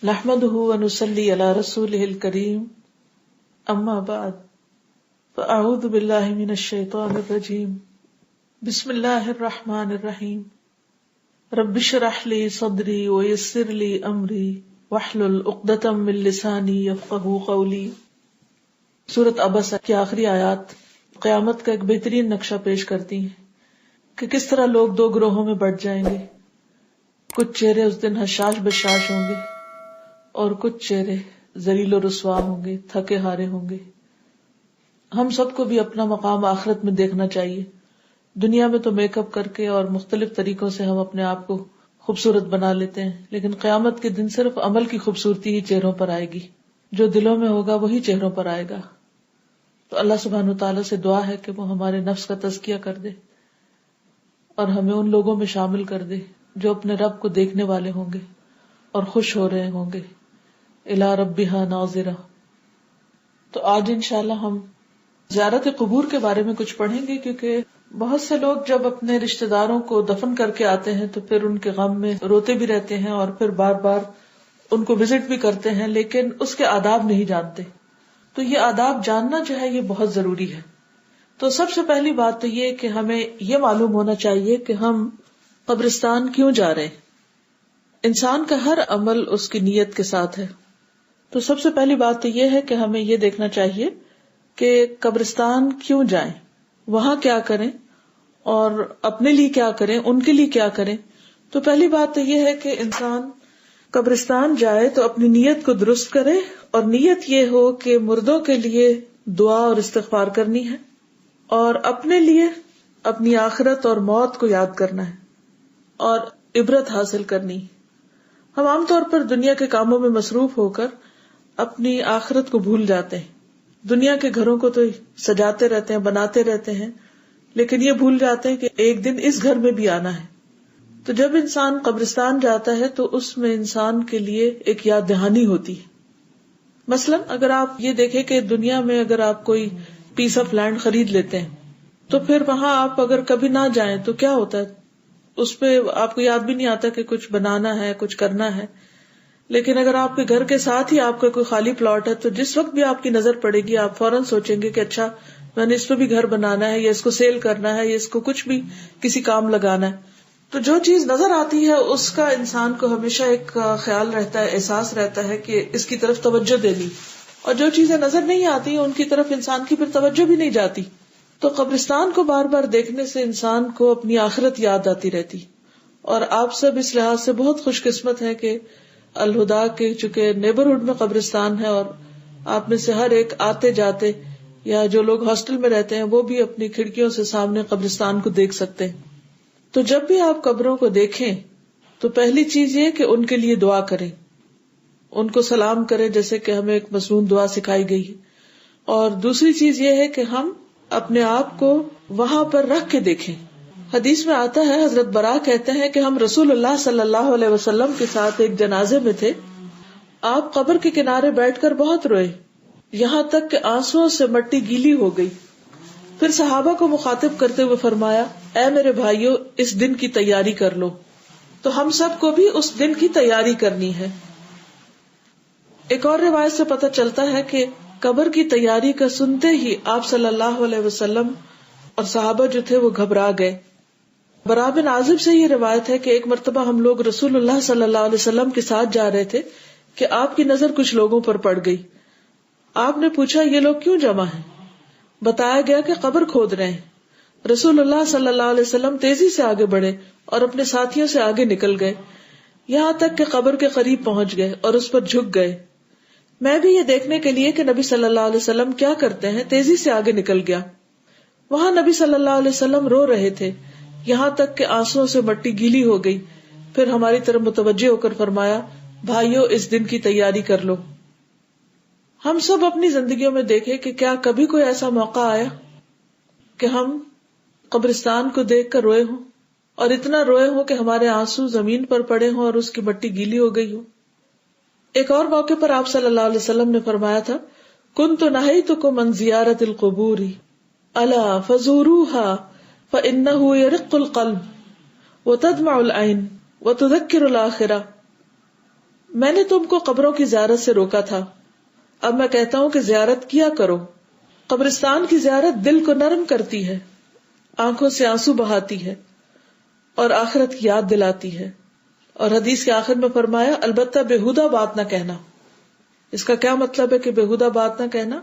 نحمده ونصلي على رسوله الكريم اما بعد فاعوذ بالله من الشيطان الرجيم بسم الله الرحمن الرحيم رب اشرح لي صدري ويسر لي امري واحلل عقدة من لساني يفقهوا قولي۔ سورۃ عبسہ کی آخری آیات قیامت کا ایک بہترین نقشہ پیش کرتی ہیں کہ کس طرح لوگ دو گروہوں میں بٹ جائیں گے۔ کچھ چہرے اس دن حشاش بشاش ہوں گے اور کچھ چہرے ذلیل و رسوا ہوں گے، تھکے ہارے ہوں گے۔ ہم سب کو بھی اپنا مقام آخرت میں دیکھنا چاہیے۔ دنیا میں تو میک اپ کر کے اور مختلف طریقوں سے ہم اپنے آپ کو خوبصورت بنا لیتے ہیں، لیکن قیامت کے دن صرف عمل کی خوبصورتی ہی چہروں پر آئے گی، جو دلوں میں ہوگا وہی چہروں پر آئے گا۔ تو اللہ سبحانہ وتعالیٰ سے دعا ہے کہ وہ ہمارے نفس کا تزکیہ کر دے اور ہمیں ان لوگوں میں شامل کر دے جو اپنے رب کو دیکھنے والے ہوں گے اور خوش ہو رہے ہوں گے۔ الی ربها ناظرہ۔ تو آج انشاءاللہ ہم زیارت قبور کے بارے میں کچھ پڑھیں گے، کیونکہ بہت سے لوگ جب اپنے رشتہ داروں کو دفن کر کے آتے ہیں تو پھر ان کے غم میں روتے بھی رہتے ہیں اور پھر بار بار ان کو وزٹ بھی کرتے ہیں، لیکن اس کے آداب نہیں جانتے۔ تو یہ آداب جاننا جو ہے یہ بہت ضروری ہے۔ تو سب سے پہلی بات تو یہ کہ ہمیں یہ معلوم ہونا چاہیے کہ ہم قبرستان کیوں جا رہے ہیں۔ انسان کا ہر عمل اس کی نیت کے ساتھ ہے۔ تو سب سے پہلی بات تو یہ ہے کہ ہمیں یہ دیکھنا چاہیے کہ قبرستان کیوں جائیں، وہاں کیا کریں اور اپنے لیے کیا کریں، ان کے لیے کیا کریں۔ تو پہلی بات تو یہ ہے کہ انسان قبرستان جائے تو اپنی نیت کو درست کرے، اور نیت یہ ہو کہ مردوں کے لیے دعا اور استغفار کرنی ہے اور اپنے لیے اپنی آخرت اور موت کو یاد کرنا ہے اور عبرت حاصل کرنی۔ ہم عام طور پر دنیا کے کاموں میں مصروف ہو کر اپنی آخرت کو بھول جاتے ہیں۔ دنیا کے گھروں کو تو سجاتے رہتے ہیں، بناتے رہتے ہیں، لیکن یہ بھول جاتے ہیں کہ ایک دن اس گھر میں بھی آنا ہے۔ تو جب انسان قبرستان جاتا ہے تو اس میں انسان کے لیے ایک یاد دہانی ہوتی ہے۔ مثلا اگر آپ یہ دیکھیں کہ دنیا میں اگر آپ کوئی پیس آف لینڈ خرید لیتے ہیں تو پھر وہاں آپ اگر کبھی نہ جائیں تو کیا ہوتا ہے، اس پہ آپ کو یاد بھی نہیں آتا کہ کچھ بنانا ہے، کچھ کرنا ہے۔ لیکن اگر آپ کے گھر کے ساتھ ہی آپ کا کوئی خالی پلاٹ ہے تو جس وقت بھی آپ کی نظر پڑے گی آپ فوراً سوچیں گے کہ اچھا میں نے اس پہ بھی گھر بنانا ہے، یا اس کو سیل کرنا ہے، یا اس کو کچھ بھی کسی کام لگانا ہے۔ تو جو چیز نظر آتی ہے اس کا انسان کو ہمیشہ ایک خیال رہتا ہے، احساس رہتا ہے کہ اس کی طرف توجہ دینی، اور جو چیزیں نظر نہیں آتی ان کی طرف انسان کی پھر توجہ بھی نہیں جاتی۔ تو قبرستان کو بار بار دیکھنے سے انسان کو اپنی آخرت یاد آتی رہتی۔ اور آپ سب اس لحاظ سے بہت خوش قسمت ہے کہ الہدا کے چونکہ نیبرہڈ میں قبرستان ہے، اور آپ میں سے ہر ایک آتے جاتے یا جو لوگ ہاسٹل میں رہتے ہیں وہ بھی اپنی کھڑکیوں سے سامنے قبرستان کو دیکھ سکتے ہیں۔ تو جب بھی آپ قبروں کو دیکھیں تو پہلی چیز یہ کہ ان کے لیے دعا کریں، ان کو سلام کریں جیسے کہ ہمیں ایک مصنون دعا سکھائی گئی ہے۔ اور دوسری چیز یہ ہے کہ ہم اپنے آپ کو وہاں پر رکھ کے دیکھیں۔ حدیث میں آتا ہے، حضرت برا کہتے ہیں کہ ہم رسول اللہ صلی اللہ علیہ وسلم کے ساتھ ایک جنازے میں تھے۔ آپ قبر کے کنارے بیٹھ کر بہت روئے، یہاں تک کہ آنسوؤں سے مٹی گیلی ہو گئی۔ پھر صحابہ کو مخاطب کرتے ہوئے فرمایا، اے میرے بھائیو، اس دن کی تیاری کر لو۔ تو ہم سب کو بھی اس دن کی تیاری کرنی ہے۔ ایک اور روایت سے پتہ چلتا ہے کہ قبر کی تیاری کا سنتے ہی آپ صلی اللہ علیہ وسلم اور صحابہ جو تھے وہ گھبرا گئے۔ برا بن عازب سے یہ روایت ہے کہ ایک مرتبہ ہم لوگ رسول اللہ صلی اللہ علیہ وسلم کے ساتھ جا رہے تھے کہ آپ کی نظر کچھ لوگوں پر پڑ گئی۔ آپ نے پوچھا، یہ لوگ کیوں جمع ہیں؟ بتایا گیا کہ قبر کھود رہے ہیں۔ رسول اللہ صلی اللہ علیہ وسلم تیزی سے آگے بڑھے اور اپنے ساتھیوں سے آگے نکل گئے، یہاں تک کہ قبر کے قریب پہنچ گئے اور اس پر جھک گئے۔ میں بھی یہ دیکھنے کے لیے کہ نبی صلی اللہ علیہ وسلم کیا کرتے ہیں تیزی سے آگے نکل گیا۔ وہاں نبی صلی اللہ علیہ وسلم رو رہے تھے، یہاں تک کہ آنسوؤں سے مٹی گیلی ہو گئی۔ پھر ہماری طرف متوجہ ہو کر فرمایا، بھائیو، اس دن کی تیاری کر لو۔ ہم سب اپنی زندگیوں میں دیکھیں کہ کیا کبھی کوئی ایسا موقع آیا کہ ہم قبرستان کو دیکھ کر روئے ہوں، اور اتنا روئے ہوں کہ ہمارے آنسو زمین پر پڑے ہوں اور اس کی مٹی گیلی ہو گئی ہو۔ ایک اور موقع پر آپ صلی اللہ علیہ وسلم نے فرمایا تھا، کنت نہیتکم عن زیارت القبور الا فزوروها فانه يرق القلب وتدمع العين وتذكر الآخرہ۔ میں نے تم کو قبروں کی زیارت سے روکا تھا، اب میں کہتا ہوں کہ زیارت کیا کرو۔ قبرستان کی زیارت دل کو نرم کرتی ہے، آنکھوں سے آنسو بہاتی ہے اور آخرت کی یاد دلاتی ہے۔ اور حدیث کے آخر میں فرمایا البتہ بےہودہ بات نہ کہنا۔ اس کا کیا مطلب ہے کہ بےہودہ بات نہ کہنا؟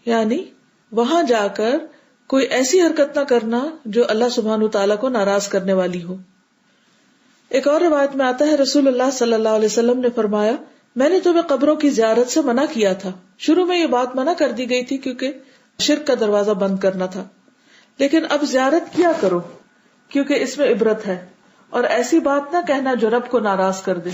یعنی وہاں جا کر کوئی ایسی حرکت نہ کرنا جو اللہ سبحانہ وتعالیٰ کو ناراض کرنے والی ہو۔ ایک اور روایت میں آتا ہے رسول اللہ صلی اللہ علیہ وسلم نے فرمایا میں نے تمہیں قبروں کی زیارت سے منع کیا تھا۔ شروع میں یہ بات منع کر دی گئی تھی کیونکہ شرک کا دروازہ بند کرنا تھا، لیکن اب زیارت کیا کرو کیونکہ اس میں عبرت ہے، اور ایسی بات نہ کہنا جو رب کو ناراض کر دے۔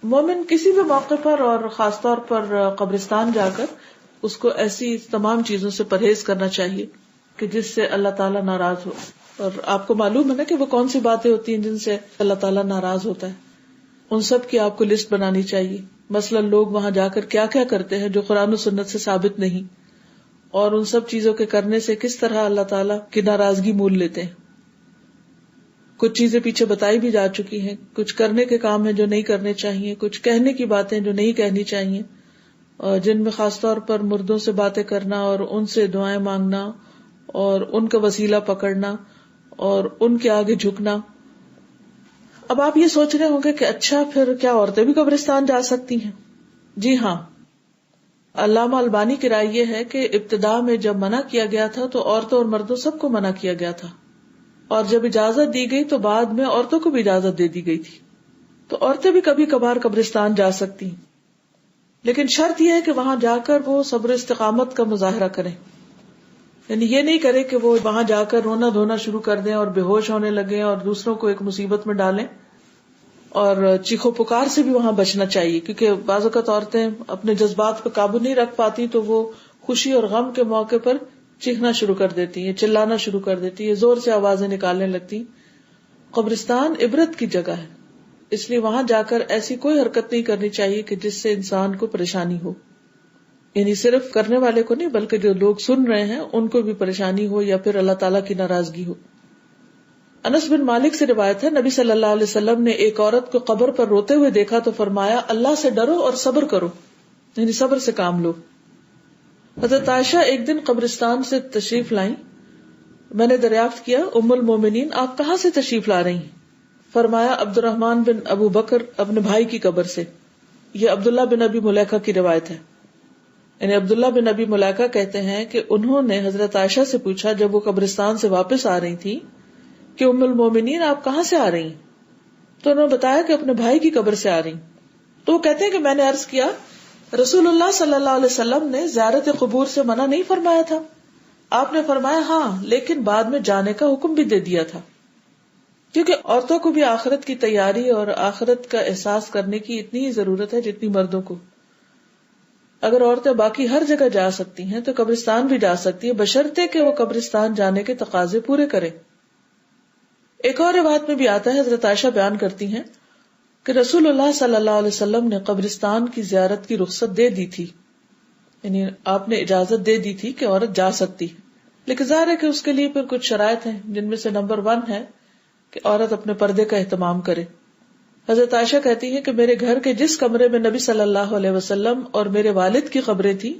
مومن کسی بھی موقع پر اور خاص طور پر قبرستان جا کر اس کو ایسی تمام چیزوں سے پرہیز کرنا چاہیے کہ جس سے اللہ تعالیٰ ناراض ہو۔ اور آپ کو معلوم ہے نا کہ وہ کون سی باتیں ہوتی ہیں جن سے اللہ تعالیٰ ناراض ہوتا ہے، ان سب کی آپ کو لسٹ بنانی چاہیے۔ مثلا لوگ وہاں جا کر کیا کیا کرتے ہیں جو قرآن و سنت سے ثابت نہیں، اور ان سب چیزوں کے کرنے سے کس طرح اللہ تعالیٰ کی ناراضگی مول لیتے ہیں۔ کچھ چیزیں پیچھے بتائی بھی جا چکی ہیں، کچھ کرنے کے کام ہیں جو نہیں کرنے چاہیے، کچھ کہنے کی باتیں جو نہیں کہنی چاہیے، اور جن میں خاص طور پر مردوں سے باتیں کرنا اور ان سے دعائیں مانگنا اور ان کا وسیلہ پکڑنا اور ان کے آگے جھکنا۔ اب آپ یہ سوچ رہے ہوں گے کہ اچھا پھر کیا عورتیں بھی قبرستان جا سکتی ہیں؟ جی ہاں، علامہ البانی کی رائے یہ ہے کہ ابتداء میں جب منع کیا گیا تھا تو عورتوں اور مردوں سب کو منع کیا گیا تھا، اور جب اجازت دی گئی تو بعد میں عورتوں کو بھی اجازت دے دی گئی تھی، تو عورتیں بھی کبھی کبھار قبرستان جا سکتی ہیں، لیکن شرط یہ ہے کہ وہاں جا کر وہ صبر و استقامت کا مظاہرہ کریں۔ یعنی یہ نہیں کرے کہ وہ وہاں جا کر رونا دھونا شروع کر دیں اور بے ہوش ہونے لگیں اور دوسروں کو ایک مصیبت میں ڈالیں، اور چیخو پکار سے بھی وہاں بچنا چاہیے، کیونکہ بعض اوقات عورتیں اپنے جذبات پہ قابو نہیں رکھ پاتی تو وہ خوشی اور غم کے موقع پر چیخنا شروع کر دیتی ہیں، چلانا شروع کر دیتی ہیں، زور سے آوازیں نکالنے لگتی۔ قبرستان عبرت کی جگہ ہے، اس لیے وہاں جا کر ایسی کوئی حرکت نہیں کرنی چاہیے کہ جس سے انسان کو پریشانی ہو، یعنی صرف کرنے والے کو نہیں بلکہ جو لوگ سن رہے ہیں ان کو بھی پریشانی ہو یا پھر اللہ تعالیٰ کی ناراضگی ہو۔ انس بن مالک سے روایت ہے نبی صلی اللہ علیہ وسلم نے ایک عورت کو قبر پر روتے ہوئے دیکھا تو فرمایا اللہ سے ڈرو اور صبر کرو، یعنی صبر سے کام لو۔ حضرت عائشہ ایک دن قبرستان سے تشریف لائیں، میں نے دریافت کیا ام المومنین آپ کہاں سے تشریف لا رہی ہیں؟ فرمایا عبد الرحمن بن ابو بکر اپنے بھائی کی قبر سے۔ یہ عبداللہ بن ابی ملیکہ کی روایت ہے، یعنی عبداللہ بن ابی ملیکہ کہتے ہیں کہ انہوں نے حضرت عائشہ سے پوچھا جب وہ قبرستان سے واپس آ رہی تھی کہ ام المومنین آپ کہاں سے آ رہی ہیں؟ تو انہوں نے بتایا کہ اپنے بھائی کی قبر سے آ رہی۔ تو وہ کہتے ہیں کہ میں نے عرض کیا رسول اللہ صلی اللہ علیہ وسلم نے زیارت قبور سے منع نہیں فرمایا تھا؟ آپ نے فرمایا ہاں، لیکن بعد میں جانے کا حکم بھی دے دیا تھا، کیونکہ عورتوں کو بھی آخرت کی تیاری اور آخرت کا احساس کرنے کی اتنی ہی ضرورت ہے جتنی مردوں کو۔ اگر عورتیں باقی ہر جگہ جا سکتی ہیں تو قبرستان بھی جا سکتی ہیں، بشرطے کہ وہ قبرستان جانے کے تقاضے پورے کریں۔ ایک اور روایت میں بھی آتا ہے، حضرت عائشہ بیان کرتی ہیں کہ رسول اللہ صلی اللہ علیہ وسلم نے قبرستان کی زیارت کی رخصت دے دی تھی، یعنی آپ نے اجازت دے دی تھی کہ عورت جا سکتی ہے، لیکن ظاہر ہے کہ اس کے لیے پھر کچھ شرائط ہیں، جن میں سے نمبر 1 ہے کہ عورت اپنے پردے کا اہتمام کرے۔ حضرت عائشہ کہتی ہے کہ میرے گھر کے جس کمرے میں نبی صلی اللہ علیہ وسلم اور میرے والد کی قبریں تھی،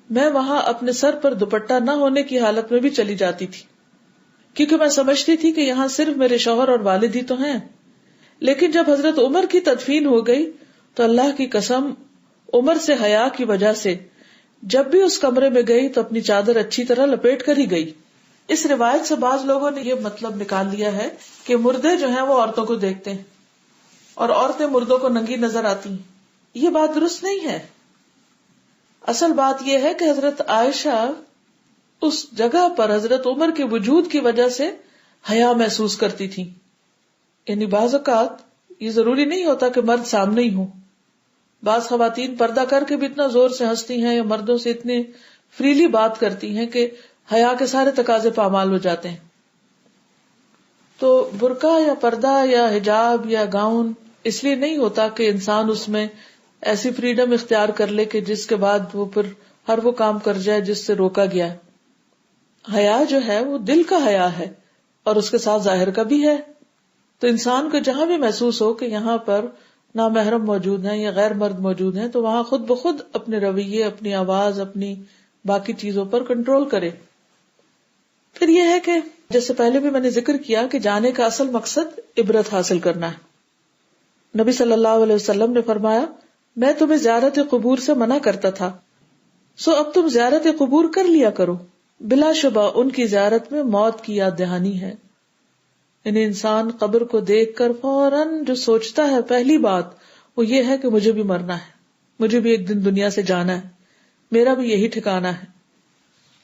میں وہاں اپنے سر پر دوپٹہ نہ ہونے کی حالت میں بھی چلی جاتی تھی، کیونکہ میں سمجھتی تھی کہ یہاں صرف میرے شوہر اور والد ہی تو ہیں۔ لیکن جب حضرت عمر کی تدفین ہو گئی تو اللہ کی قسم عمر سے حیا کی وجہ سے جب بھی اس کمرے میں گئی تو اپنی چادر اچھی طرح لپیٹ کر ہی گئی۔ اس روایت سے بعض لوگوں نے یہ مطلب نکال لیا ہے کہ مردے جو ہیں وہ عورتوں کو دیکھتے ہیں اور عورتیں مردوں کو ننگی نظر آتی ہیں۔ یہ بات درست نہیں ہے۔ اصل بات یہ ہے کہ حضرت عائشہ اس جگہ پر حضرت عمر کے وجود کی وجہ سے حیا محسوس کرتی تھی، یعنی بعض اوقات یہ ضروری نہیں ہوتا کہ مرد سامنے ہی ہو، بعض خواتین پردہ کر کے بھی اتنا زور سے ہنستی ہیں یا مردوں سے اتنے فریلی بات کرتی ہیں کہ حیا کے سارے تقاضے پامال ہو جاتے ہیں۔ تو برقع یا پردہ یا حجاب یا گاؤن اس لیے نہیں ہوتا کہ انسان اس میں ایسی فریڈم اختیار کر لے کہ جس کے بعد وہ پھر ہر وہ کام کر جائے جس سے روکا گیا ہے۔ حیا جو ہے وہ دل کا حیا ہے اور اس کے ساتھ ظاہر کا بھی ہے، تو انسان کو جہاں بھی محسوس ہو کہ یہاں پر نامحرم موجود ہیں یا غیر مرد موجود ہیں، تو وہاں خود بخود اپنے رویے، اپنی آواز، اپنی باقی چیزوں پر کنٹرول کرے. پھر یہ ہے کہ جیسے پہلے بھی میں نے ذکر کیا کہ جانے کا اصل مقصد عبرت حاصل کرنا ہے. نبی صلی اللہ علیہ وسلم نے فرمایا میں تمہیں زیارت قبور سے منع کرتا تھا، سو اب تم زیارت قبور کر لیا کرو. بلا شبہ ان کی زیارت میں موت کی یاد دہانی ہے. یعنی انسان قبر کو دیکھ کر فوراً جو سوچتا ہے پہلی بات وہ یہ ہے کہ مجھے بھی مرنا ہے، مجھے بھی ایک دن دنیا سے جانا ہے، میرا بھی یہی ٹھکانہ ہے.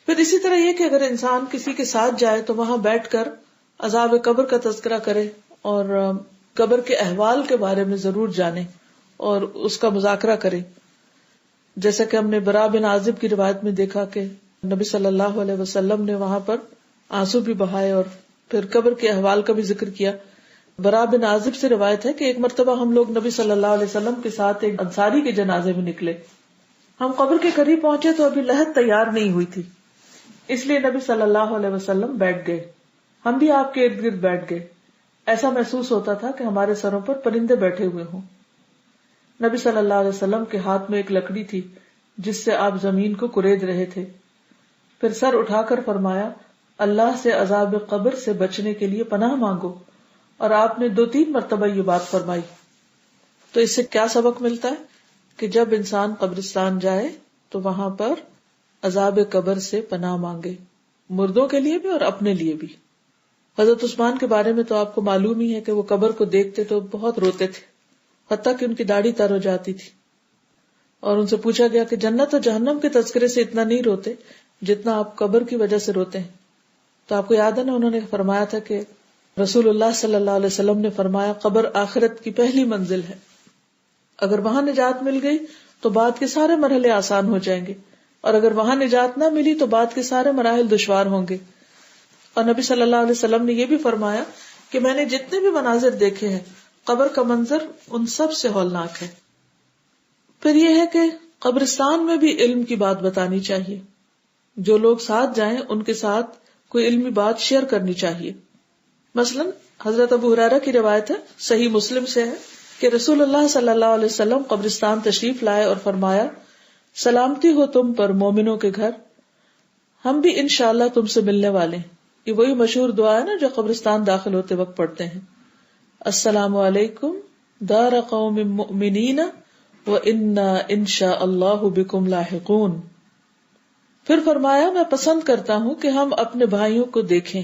پھر اسی طرح یہ کہ اگر انسان کسی کے ساتھ جائے تو وہاں بیٹھ کر عذاب قبر کا تذکرہ کرے اور قبر کے احوال کے بارے میں ضرور جانے اور اس کا مذاکرہ کرے. جیسا کہ ہم نے براء بن عازب کی روایت میں دیکھا کہ نبی صلی اللہ علیہ وسلم نے وہاں پر آنسو بھی بہائے اور پھر قبر کے احوال کا بھی ذکر کیا. براء بن عازب سے روایت ہے کہ ایک مرتبہ ہم لوگ نبی صلی اللہ علیہ وسلم کے ساتھ ایک انصاری کے جنازے میں نکلے. ہم قبر کے قریب پہنچے تو ابھی لحد تیار نہیں ہوئی تھی، اس لیے نبی صلی اللہ علیہ وسلم بیٹھ گئے، ہم بھی آپ کے ارد گرد بیٹھ گئے. ایسا محسوس ہوتا تھا کہ ہمارے سروں پر پرندے بیٹھے ہوئے ہوں. نبی صلی اللہ علیہ وسلم کے ہاتھ میں ایک لکڑی تھی جس سے آپ زمین کو کورید رہے تھے. پھر سر اٹھا کر فرمایا اللہ سے عذاب قبر سے بچنے کے لیے پناہ مانگو، اور آپ نے 2-3 مرتبہ یہ بات فرمائی. تو اس سے کیا سبق ملتا ہے کہ جب انسان قبرستان جائے تو وہاں پر عذاب قبر سے پناہ مانگے، مردوں کے لیے بھی اور اپنے لیے بھی. حضرت عثمان کے بارے میں تو آپ کو معلوم ہی ہے کہ وہ قبر کو دیکھتے تو بہت روتے تھے، حتیٰ کہ ان کی داڑھی تر ہو جاتی تھی. اور ان سے پوچھا گیا کہ جنت اور جہنم کے تذکرے سے اتنا نہیں روتے جتنا آپ قبر کی وجہ سے روتے ہیں. تو آپ کو یاد ہے نا، انہوں نے فرمایا تھا کہ رسول اللہ صلی اللہ علیہ وسلم نے فرمایا قبر آخرت کی پہلی منزل ہے، اگر وہاں نجات مل گئی تو بعد کے سارے مرحلے آسان ہو جائیں گے، اور اگر وہاں نجات نہ ملی تو بعد کے سارے مراحل دشوار ہوں گے. اور نبی صلی اللہ علیہ وسلم نے یہ بھی فرمایا کہ میں نے جتنے بھی مناظر دیکھے ہیں قبر کا منظر ان سب سے ہولناک ہے. پھر یہ ہے کہ قبرستان میں بھی علم کی بات بتانی چاہیے، جو لوگ ساتھ جائیں ان کے ساتھ کوئی علمی بات شیئر کرنی چاہیے. مثلا حضرت ابو ہریرہ کی روایت ہے، صحیح مسلم سے ہے کہ رسول اللہ صلی اللہ علیہ وسلم قبرستان تشریف لائے اور فرمایا سلامتی ہو تم پر مومنوں کے گھر، ہم بھی انشاءاللہ تم سے ملنے والے ہیں. یہ وہی مشہور دعا ہے نا جو قبرستان داخل ہوتے وقت پڑھتے ہیں، السلام علیکم دار قوم مؤمنین وَإِنَّا إِنشَاءَ اللَّهُ بِكُمْ لاحقون. پھر فرمایا میں پسند کرتا ہوں کہ ہم اپنے بھائیوں کو دیکھیں.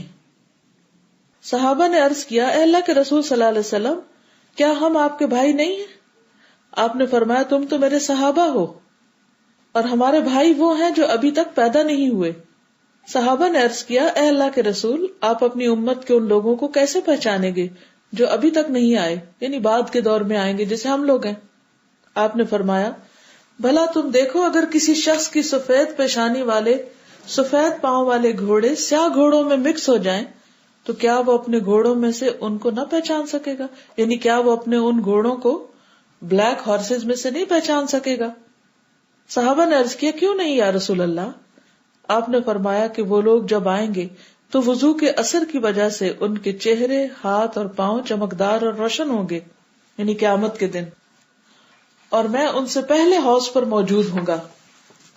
صحابہ نے عرض کیا اے اللہ کے رسول صلی اللہ علیہ وسلم کیا ہم آپ کے بھائی نہیں ہیں؟ آپ نے فرمایا تم تو میرے صحابہ ہو اور ہمارے بھائی وہ ہیں جو ابھی تک پیدا نہیں ہوئے. صحابہ نے عرض کیا اے اللہ کے رسول آپ اپنی امت کے ان لوگوں کو کیسے پہچانیں گے جو ابھی تک نہیں آئے، یعنی بعد کے دور میں آئیں گے جیسے ہم لوگ ہیں. آپ نے فرمایا بھلا تم دیکھو اگر کسی شخص کی سفید پیشانی والے سفید پاؤں والے گھوڑے سیاہ گھوڑوں میں مکس ہو جائیں تو کیا وہ اپنے گھوڑوں میں سے ان کو نہ پہچان سکے گا؟ یعنی کیا وہ اپنے ان گھوڑوں کو بلیک ہارسز میں سے نہیں پہچان سکے گا؟ صحابہ نے عرض کیا کیوں نہیں یا رسول اللہ؟ آپ نے فرمایا کہ وہ لوگ جب آئیں گے تو وضو کے اثر کی وجہ سے ان کے چہرے، ہاتھ اور پاؤں چمکدار اور روشن ہوں گے، یعنی قیامت کے دن، اور میں ان سے پہلے حوض پر موجود ہوں گا.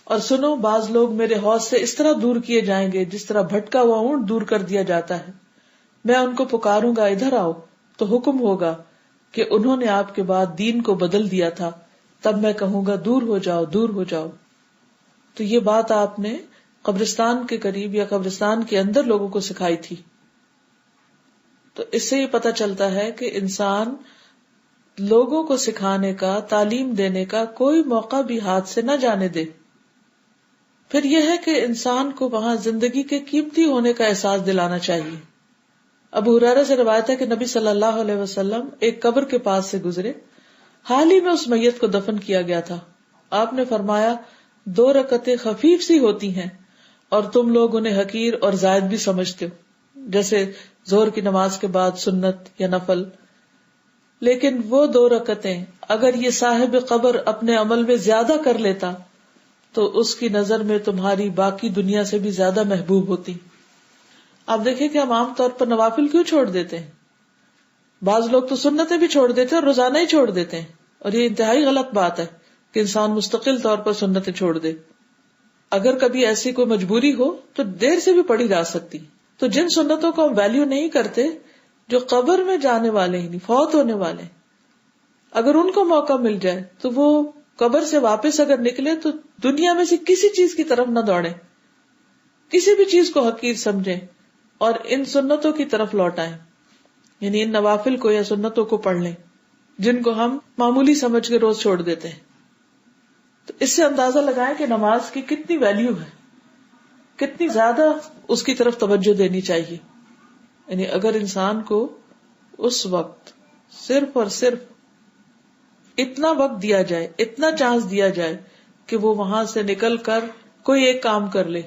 اور سنو بعض لوگ میرے حوض سے اس طرح دور کیے جائیں گے جس طرح بھٹکا ہوا اونٹ دور کر دیا جاتا ہے. میں ان کو پکاروں گا ادھر آؤ تو حکم ہوگا کہ انہوں نے آپ کے بعد دین کو بدل دیا تھا، تب میں کہوں گا دور ہو جاؤ دور ہو جاؤ. تو یہ بات آپ نے قبرستان کے قریب یا قبرستان کے اندر لوگوں کو سکھائی تھی. تو اس سے یہ پتہ چلتا ہے کہ انسان لوگوں کو سکھانے کا، تعلیم دینے کا کوئی موقع بھی ہاتھ سے نہ جانے دے. پھر یہ ہے کہ انسان کو وہاں زندگی کے قیمتی ہونے کا احساس دلانا چاہیے. ابو ہریرہ سے روایت ہے کہ نبی صلی اللہ علیہ وسلم ایک قبر کے پاس سے گزرے، حال ہی میں اس میت کو دفن کیا گیا تھا. آپ نے فرمایا 2 رکعتیں خفیف سی ہوتی ہیں اور تم لوگ انہیں حقیر اور زائد بھی سمجھتے ہو، جیسے ظہر کی نماز کے بعد سنت یا نفل. لیکن وہ 2 رکعتیں اگر یہ صاحب قبر اپنے عمل میں زیادہ کر لیتا تو اس کی نظر میں تمہاری باقی دنیا سے بھی زیادہ محبوب ہوتی. آپ دیکھیں کہ ہم عام طور پر نوافل کیوں چھوڑ دیتے ہیں؟ بعض لوگ تو سنتیں بھی چھوڑ دیتے ہیں اور روزانہ ہی چھوڑ دیتے ہیں. اور یہ انتہائی غلط بات ہے کہ انسان مستقل طور پر سنتیں چھوڑ دے. اگر کبھی ایسی کوئی مجبوری ہو تو دیر سے بھی پڑھی جا سکتی. تو جن سنتوں کو ہم ویلیو نہیں کرتے، جو قبر میں جانے والے ہی نہیں، فوت ہونے والے، اگر ان کو موقع مل جائے تو وہ قبر سے واپس اگر نکلے تو دنیا میں سے کسی چیز کی طرف نہ دوڑیں، کسی بھی چیز کو حقیر سمجھیں اور ان سنتوں کی طرف لوٹ آئیں. یعنی ان نوافل کو یا سنتوں کو پڑھ لیں جن کو ہم معمولی سمجھ کے روز چھوڑ دیتے ہیں. تو اس سے اندازہ لگائیں کہ نماز کی کتنی ویلیو ہے، کتنی زیادہ اس کی طرف توجہ دینی چاہیے. یعنی اگر انسان کو اس وقت صرف اور صرف اتنا وقت دیا جائے، اتنا چانس دیا جائے کہ وہ وہاں سے نکل کر کوئی ایک کام کر لے،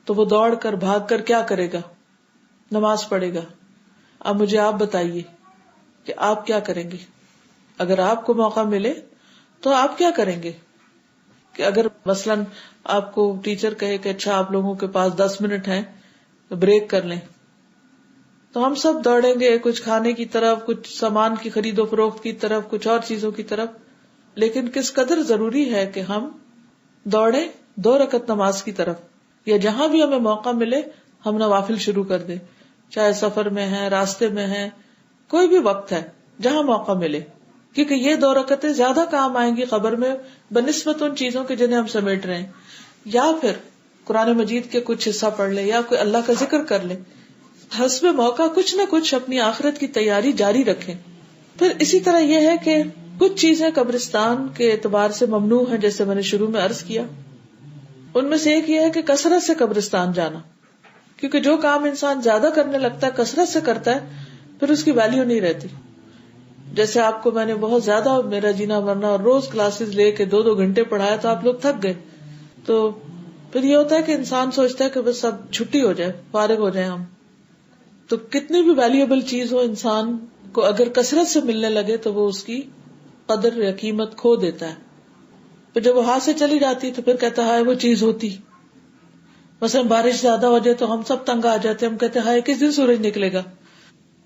تو وہ دوڑ کر بھاگ کر کیا کرے گا؟ نماز پڑھے گا. اب مجھے آپ بتائیے کہ آپ کیا کریں گے؟ اگر آپ کو موقع ملے تو آپ کیا کریں گے؟ کہ اگر مثلاً آپ کو ٹیچر کہے کہ اچھا آپ لوگوں کے پاس 10 منٹ ہیں، بریک کر لیں، تو ہم سب دوڑیں گے کچھ کھانے کی طرف، کچھ سامان کی خرید و فروخت کی طرف، کچھ اور چیزوں کی طرف. لیکن کس قدر ضروری ہے کہ ہم دوڑیں 2 رکعت نماز کی طرف، یا جہاں بھی ہمیں موقع ملے ہم نوافل شروع کر دیں، چاہے سفر میں ہے، راستے میں ہے، کوئی بھی وقت ہے جہاں موقع ملے. کیونکہ یہ 2 رکعتیں زیادہ کام آئیں گی قبر میں بنسبت ان چیزوں کے جنہیں ہم سمیٹ رہے ہیں. یا پھر قرآن مجید کے کچھ حصہ پڑھ لے، یا کوئی اللہ کا ذکر کر لے. حسب موقع کچھ نہ کچھ اپنی آخرت کی تیاری جاری رکھیں. پھر اسی طرح یہ ہے کہ کچھ چیزیں قبرستان کے اعتبار سے ممنوع ہیں، جیسے میں نے شروع میں عرض کیا. ان میں سے ایک یہ ہے کہ کثرت سے قبرستان جانا، کیونکہ جو کام انسان زیادہ کرنے لگتا ہے، کثرت سے کرتا ہے، پھر اس کی ویلیو نہیں رہتی. جیسے آپ کو میں نے بہت زیادہ میرا جینا مرنا اور روز کلاسز لے کے 2 گھنٹے پڑھایا تو آپ لوگ تھک گئے. تو پھر یہ ہوتا ہے کہ انسان سوچتا ہے کہ بس اب چھٹی ہو جائے، فارغ ہو جائے ہم. تو کتنی بھی ویلیوبل چیز ہو، انسان کو اگر کثرت سے ملنے لگے تو وہ اس کی قدر یا قیمت کھو دیتا ہے. پھر جب وہ ہاتھ سے چلی جاتی تو پھر کہتا ہے وہ چیز ہوتی. مثلا بارش زیادہ ہو جائے تو ہم سب تنگ آ جاتے ہیں، ہم کہتے ہیں کس دن سورج نکلے گا.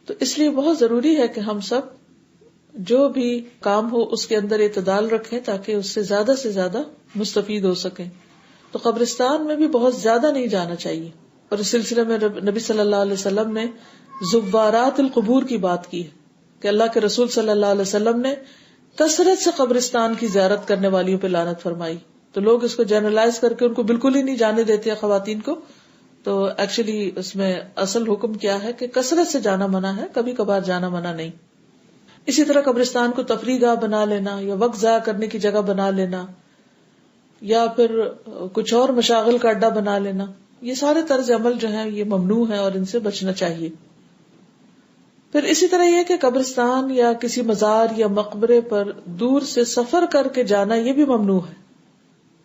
تو اس لیے بہت ضروری ہے کہ ہم سب جو بھی کام ہو اس کے اندر اعتدال رکھیں تاکہ اس سے زیادہ مستفید ہو سکیں. تو قبرستان میں بھی بہت زیادہ نہیں جانا چاہیے. اور اس سلسلے میں نبی صلی اللہ علیہ وسلم نے زوارات القبور کی بات کی ہے کہ اللہ کے رسول صلی اللہ علیہ وسلم نے کثرت سے قبرستان کی زیارت کرنے والیوں پہ لعنت فرمائی. تو لوگ اس کو جنرلائز کر کے ان کو بالکل ہی نہیں جانے دیتے خواتین کو. تو ایکچولی اس میں اصل حکم کیا ہے کہ کثرت سے جانا منع ہے، کبھی کبھار جانا منع نہیں. اسی طرح قبرستان کو تفریح گاہ بنا لینا یا وقت ضائع کرنے کی جگہ بنا لینا یا پھر کچھ اور مشاغل کا اڈا بنا لینا، یہ سارے طرز عمل جو ہیں یہ ممنوع ہے اور ان سے بچنا چاہیے. پھر اسی طرح یہ کہ قبرستان یا کسی مزار یا مقبرے پر دور سے سفر کر کے جانا یہ بھی ممنوع ہے.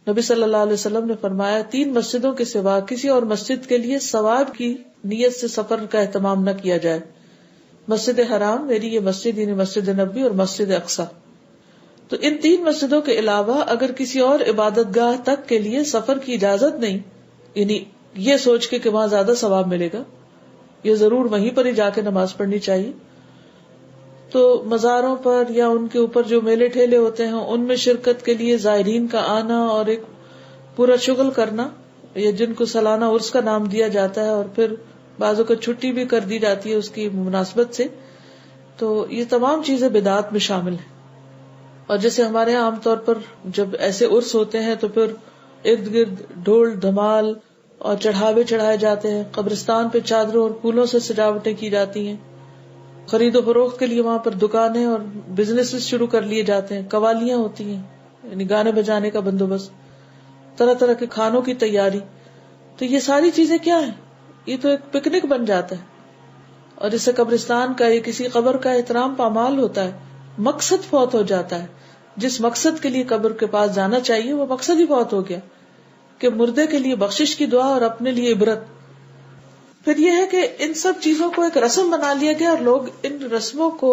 نبی صلی اللہ علیہ وسلم نے فرمایا 3 مسجدوں کے سوا کسی اور مسجد کے لیے ثواب کی نیت سے سفر کا اہتمام نہ کیا جائے. مسجد حرام میری یہ مسجد یعنی مسجد نبوی اور مسجد اقصی. تو ان 3 مسجدوں کے علاوہ اگر کسی اور عبادت گاہ تک کے لیے سفر کی اجازت نہیں، یعنی یہ سوچ کے کہ وہاں زیادہ ثواب ملے گا، یہ ضرور وہیں پر ہی جا کے نماز پڑھنی چاہیے. تو مزاروں پر یا ان کے اوپر جو میلے ٹھیلے ہوتے ہیں ان میں شرکت کے لیے زائرین کا آنا اور ایک پورا شغل کرنا، یا جن کو سالانہ عرس کا نام دیا جاتا ہے اور پھر بعضوں کو چھٹی بھی کر دی جاتی ہے اس کی مناسبت سے، تو یہ تمام چیزیں بدعات میں شامل ہیں. اور جیسے ہمارے یہاں عام طور پر جب ایسے عرس ہوتے ہیں تو پھر ارد گرد ڈھول دھمال اور چڑھاوے چڑھائے جاتے ہیں، قبرستان پہ چادروں اور پھولوں سے سجاوٹیں کی جاتی ہیں، خرید و فروخت کے لیے وہاں پر دکانیں اور بزنس شروع کر لیے جاتے ہیں، قوالیاں ہوتی ہیں یعنی گانے بجانے کا بندوبست، طرح طرح کے کھانوں کی تیاری. تو یہ ساری چیزیں کیا ہیں؟ یہ تو ایک پکنک بن جاتا ہے. اور اس سے قبرستان کا یا کسی قبر کا احترام پامال ہوتا ہے، مقصد فوت ہو جاتا ہے. جس مقصد کے لیے قبر کے پاس جانا چاہیے وہ مقصد ہی فوت ہو گیا کہ مردے کے لیے بخشش کی دعا اور اپنے لیے عبرت. پھر یہ ہے کہ ان سب چیزوں کو ایک رسم بنا لیا گیا اور لوگ ان رسموں کو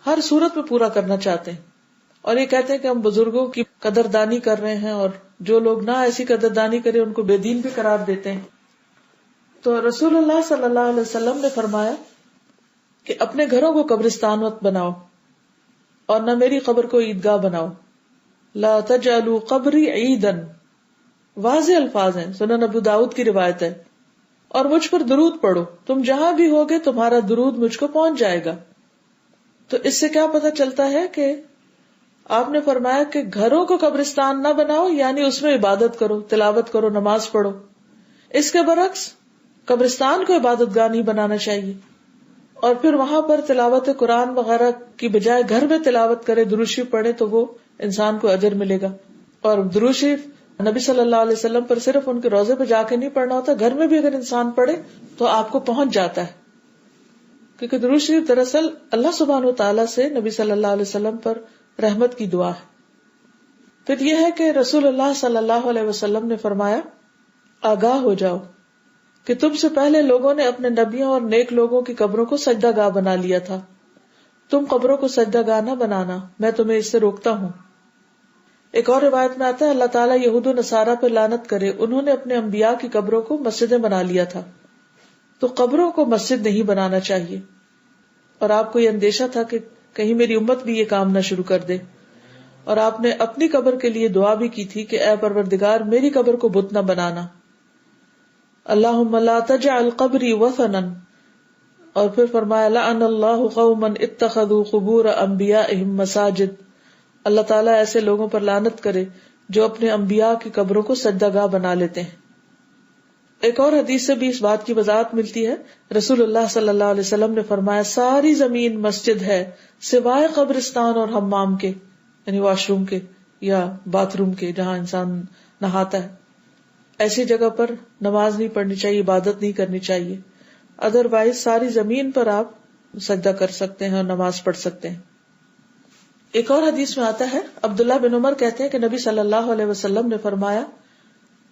ہر صورت میں پورا کرنا چاہتے ہیں اور یہ کہتے ہیں کہ ہم بزرگوں کی قدردانی کر رہے ہیں، اور جو لوگ نہ ایسی قدردانی کرے ان کو بے دین بھی قرار دیتے ہیں. تو رسول اللہ صلی اللہ علیہ وسلم نے فرمایا کہ اپنے گھروں کو قبرستان مت بناؤ اور نہ میری قبر کو عیدگاہ بناؤ. لا تجعلوا قبری عیدا، واضح الفاظ ہیں، سنن ابو داؤد کی روایت ہے. اور مجھ پر درود پڑھو، تم جہاں بھی ہوگے تمہارا درود مجھ کو پہنچ جائے گا. تو اس سے کیا پتہ چلتا ہے کہ آپ نے فرمایا کہ گھروں کو قبرستان نہ بناؤ، یعنی اس میں عبادت کرو، تلاوت کرو، نماز پڑھو. اس کے برعکس قبرستان کو عبادت گاہ نہیں بنانا چاہیے، اور پھر وہاں پر تلاوت قرآن وغیرہ کی بجائے گھر میں تلاوت کرے، درود شریف پڑھے تو وہ انسان کو اجر ملے گا. اور درود شریف نبی صلی اللہ علیہ وسلم پر صرف ان کے روزے پہ جا کے نہیں پڑھنا ہوتا، گھر میں بھی اگر انسان پڑھے تو آپ کو پہنچ جاتا ہے. کیونکہ درود شریف دراصل اللہ سبحانہ و تعالیٰ سے نبی صلی اللہ علیہ وسلم پر رحمت کی دعا ہے. پھر یہ ہے کہ رسول اللہ صلی اللہ علیہ وسلم نے فرمایا، آگاہ ہو جاؤ کہ تم سے پہلے لوگوں نے اپنے نبیوں اور نیک لوگوں کی قبروں کو سجدہ گاہ بنا لیا تھا، تم قبروں کو سجدہ گاہ نہ بنانا، میں تمہیں اس سے روکتا ہوں. ایک اور روایت میں آتا ہے، اللہ تعالیٰ یہود و نصارہ پر لعنت کرے، انہوں نے اپنے انبیاء کی قبروں کو مسجدیں بنا لیا تھا. تو قبروں کو مسجد نہیں بنانا چاہیے. اور آپ کو یہ اندیشہ تھا کہ کہیں میری امت بھی یہ کام نہ شروع کر دے، اور آپ نے اپنی قبر کے لیے دعا بھی کی تھی کہ اے پروردگار میری قبر کو بت نہ بنانا، اللہم لا تجعل قبری وثنا. اور پھر فرمایا لعن اللہ قوما اتخذوا قبور انبیائہم مساجد، اللہ تعالیٰ ایسے لوگوں پر لعنت کرے جو اپنے انبیاء کی قبروں کو سجدہ گاہ بنا لیتے ہیں. ایک اور حدیث سے بھی اس بات کی وضاحت ملتی ہے. رسول اللہ صلی اللہ علیہ وسلم نے فرمایا، ساری زمین مسجد ہے سوائے قبرستان اور حمام کے، یعنی واش روم کے یا باتھ روم کے، جہاں انسان نہاتا ہے. ایسی جگہ پر نماز نہیں پڑھنی چاہیے، عبادت نہیں کرنی چاہیے. ادروائز ساری زمین پر آپ سجدہ کر سکتے ہیں اور نماز پڑھ سکتے ہیں. ایک اور حدیث میں آتا ہے، عبداللہ بن عمر کہتے ہیں کہ نبی صلی اللہ علیہ وسلم نے فرمایا،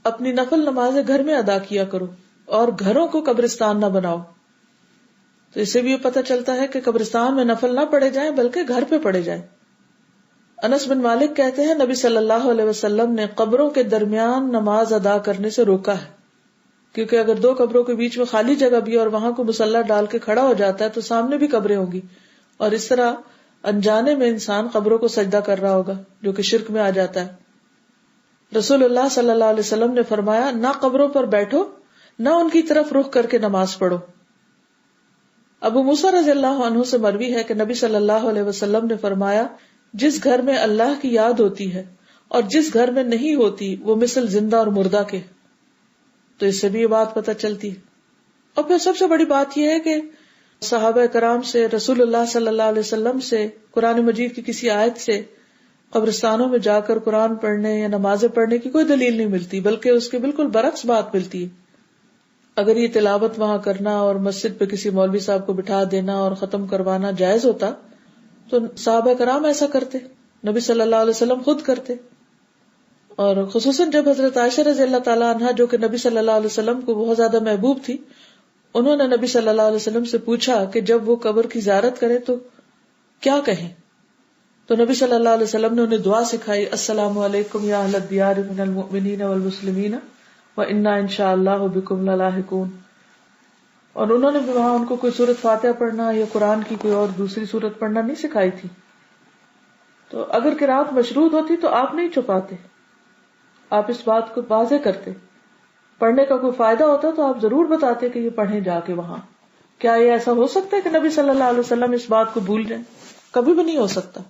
اپنی نفل نمازیں گھر میں ادا کیا کرو اور گھروں کو قبرستان نہ بناؤ. تو اس سے بھی یہ پتہ چلتا ہے کہ قبرستان میں نفل نہ پڑھے جائیں بلکہ گھر پہ پڑھے جائیں. انس بن مالک کہتے ہیں، نبی صلی اللہ علیہ وسلم نے قبروں کے درمیان نماز ادا کرنے سے روکا ہے، کیونکہ اگر دو قبروں کے بیچ میں خالی جگہ بھی اور وہاں کو مصلی ڈال کے کھڑا ہو جاتا ہے تو سامنے بھی قبریں ہوں گی، اور اس طرح انجانے میں انسان قبروں کو سجدہ کر رہا ہوگا، جو کہ شرک میں آ جاتا ہے. رسول اللہ صلی اللہ علیہ وسلم نے فرمایا، نہ قبروں پر بیٹھو نہ ان کی طرف رخ کر کے نماز پڑھو. ابو موسیٰ رضی اللہ عنہ سے مروی ہے کہ نبی صلی اللہ علیہ وسلم نے فرمایا، جس گھر میں اللہ کی یاد ہوتی ہے اور جس گھر میں نہیں ہوتی وہ مثل زندہ اور مردہ کے. تو اس سے بھی یہ بات پتہ چلتی ہے. اور پھر سب سے بڑی بات یہ ہے کہ صحابہ کرام سے، رسول اللہ صلی اللہ علیہ وسلم سے، قرآن مجید کی کسی آیت سے قبرستانوں میں جا کر قرآن پڑھنے یا نمازیں پڑھنے کی کوئی دلیل نہیں ملتی، بلکہ اس کے بالکل برعکس بات ملتی ہے. اگر یہ تلاوت وہاں کرنا اور مسجد پہ کسی مولوی صاحب کو بٹھا دینا اور ختم کروانا جائز ہوتا تو صحابہ کرام ایسا کرتے، نبی صلی اللہ علیہ وسلم خود کرتے. اور خصوصاً جب حضرت عائشہ رضی اللہ تعالیٰ عنہا، جو کہ نبی صلی اللہ علیہ وسلم کو بہت زیادہ محبوب تھی، انہوں نے نبی صلی اللہ علیہ وسلم سے پوچھا کہ جب وہ قبر کی زیارت کرے تو کیا کہیں. تو نبی صلی اللہ علیہ وسلم نے انہیں دعا سکھائی، السلام علیکم یا اہل الدیار من المؤمنین والمسلمین وإنا انشاء اللہ بکم للاحقون. اور انہوں نے بھی وہاں ان کو کوئی سورۃ فاتحہ پڑھنا یا قرآن کی کوئی اور دوسری سورت پڑھنا نہیں سکھائی تھی. تو اگر قرات مشروط ہوتی تو آپ نہیں چھپاتے، آپ اس بات کو واضح کرتے. پڑھنے کا کوئی فائدہ ہوتا تو آپ ضرور بتاتے کہ یہ پڑھیں جا کے وہاں. کیا یہ ایسا ہو سکتا ہے کہ نبی صلی اللہ علیہ وسلم اس بات کو بھول جائیں؟ کبھی بھی نہیں ہو سکتا.